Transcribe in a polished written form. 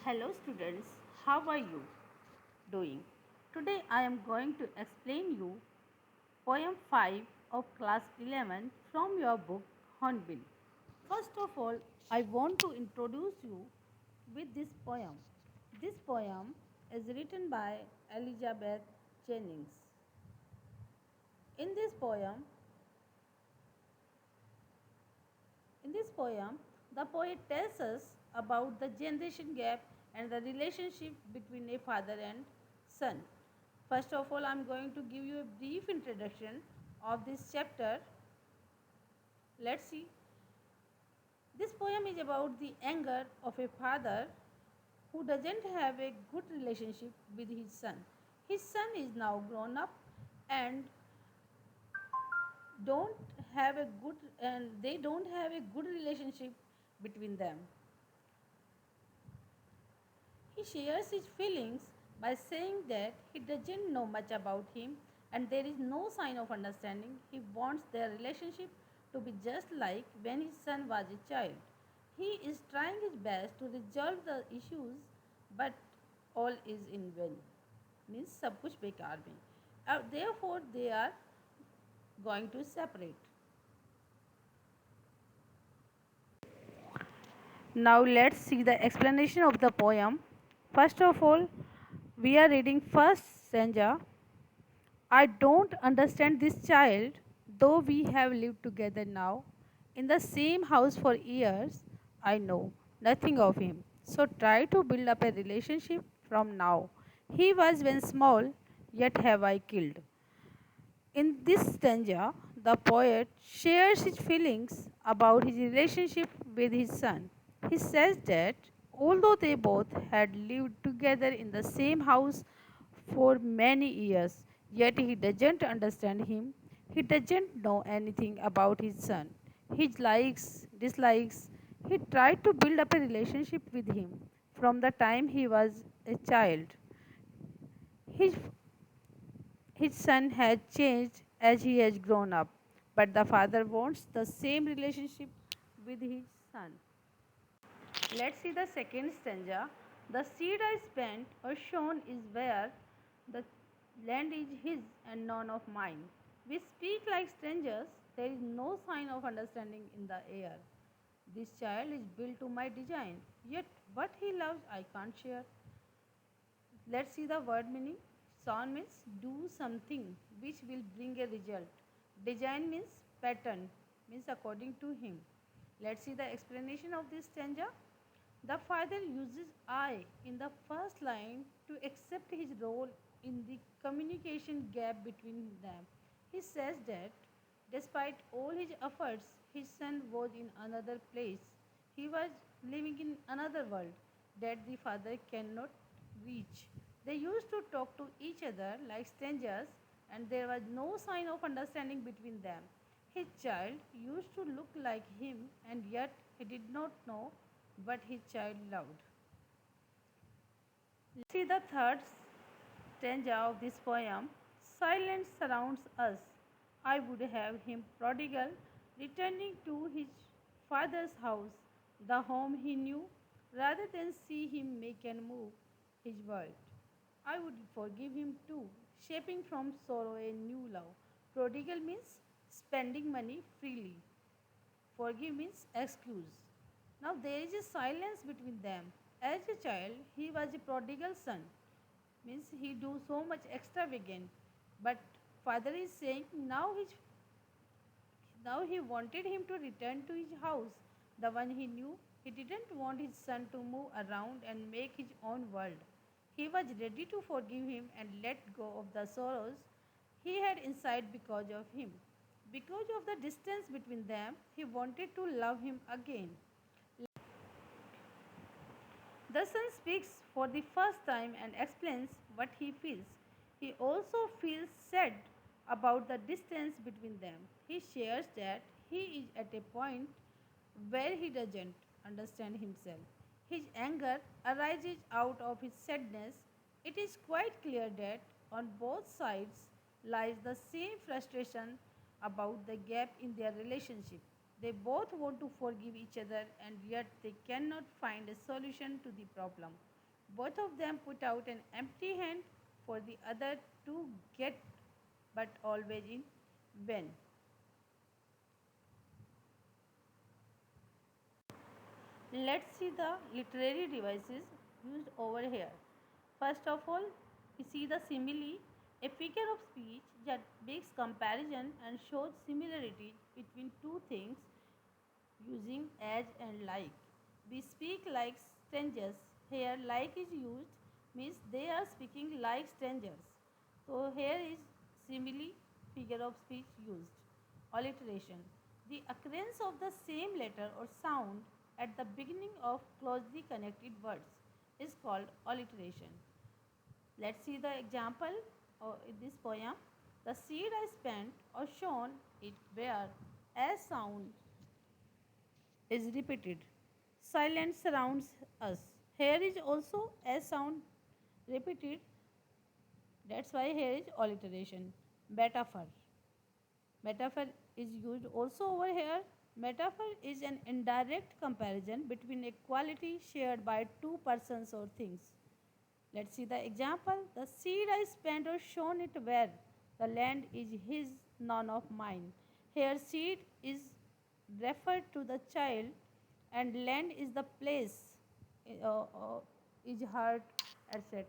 Hello students, how are you doing? Today I am going to explain you poem 5 of class 11 from your book Hornbill. First of all, I want to introduce you with this poem. This poem is written by Elizabeth Jennings. In this poem, In this poem, the poet tells us about the generation gap and the relationship between a father and son. First of all, I am going to give you a brief introduction of this chapter. Let's see. This poem is about the anger of a father who doesn't have a good relationship with his son. His son is now grown up and don't they don't have a good relationship between them. He shares his feelings by saying that he doesn't know much about him and there is no sign of understanding. He wants their relationship to be just like when his son was a child. He is trying his best to resolve the issues, but all is in vain. Means सब कुछ बेकार में. Therefore, they are going to separate. Now let's see the explanation of the poem. First of all, we are reading first stanza. I don't understand this child, though we have lived together now in the same house for years. I know nothing of him. So try to build up a relationship from now. He was when small, yet have I killed. In this stanza, the poet shares his feelings about his relationship with his son. He says that although they both had lived together in the same house for many years, yet he doesn't understand him. He doesn't know anything about his son, his likes, dislikes. He tried to build up a relationship with him from the time he was a child. His his son has changed as he has grown up, but the father wants the same relationship with his son. Let's see the second stanza. The seed I spent or sown is where the land is his and none of mine. We speak like strangers, there is no sign of understanding in the air. This child is built to my design, yet what he loves I can't share. Let's see the word meaning. Sound means do something which will bring a result. Design means pattern, means according to him. Let's see the explanation of this stanza. The father uses I in the first line to accept his role in the communication gap between them. He says that despite all his efforts, his son was in another place. He was living in another world that the father cannot reach. They used to talk to each other like strangers, and there was no sign of understanding between them. His child used to look like him, and yet he did not know what his child loved. Let's see the third stanza of this poem. Silence surrounds us. I would have him prodigal, returning to his father's house, the home he knew, rather than see him make and move his world. I would forgive him too, shaping from sorrow a new love. Prodigal means spending money freely. Forgive means excuse. Now there is a silence between them. As a child, he was a prodigal son, means he do so much extravagant. But father is saying now he wanted him to return to his house, the one he knew. He didn't want his son to move around and make his own world. He was ready to forgive him and let go of the sorrows he had inside because of him. Because of the distance between them, he wanted to love him again. The son speaks for the first time and explains what he feels. He also feels sad about the distance between them. He shares that he is at a point where he doesn't understand himself. His anger arises out of his sadness. It is quite clear that on both sides lies the same frustration about the gap in their relationship. They both want to forgive each other and yet they cannot find a solution to the problem. Both of them put out an empty hand for the other to get, but always in vain. Let's see the literary devices used over here. First of all, we see the simile, a figure of speech that makes comparison and shows similarities between two things using as and like. We speak like strangers. Here, like is used means they are speaking like strangers. So, here is simile, figure of speech used. Alliteration. The occurrence of the same letter or sound at the beginning of closely connected words is called alliteration. Let's see the example in this poem. The seed I spent or shown it where as sound is repeated. Silence surrounds us. Here is also a sound repeated. That's why here is alliteration. Metaphor. Metaphor is used also over here. Metaphor is an indirect comparison between a quality shared by two persons or things. Let's see the example. The seed I spent or shown it where the land is his, none of mine. Here, seed is referred to the child, and land is the place, is heart, etc.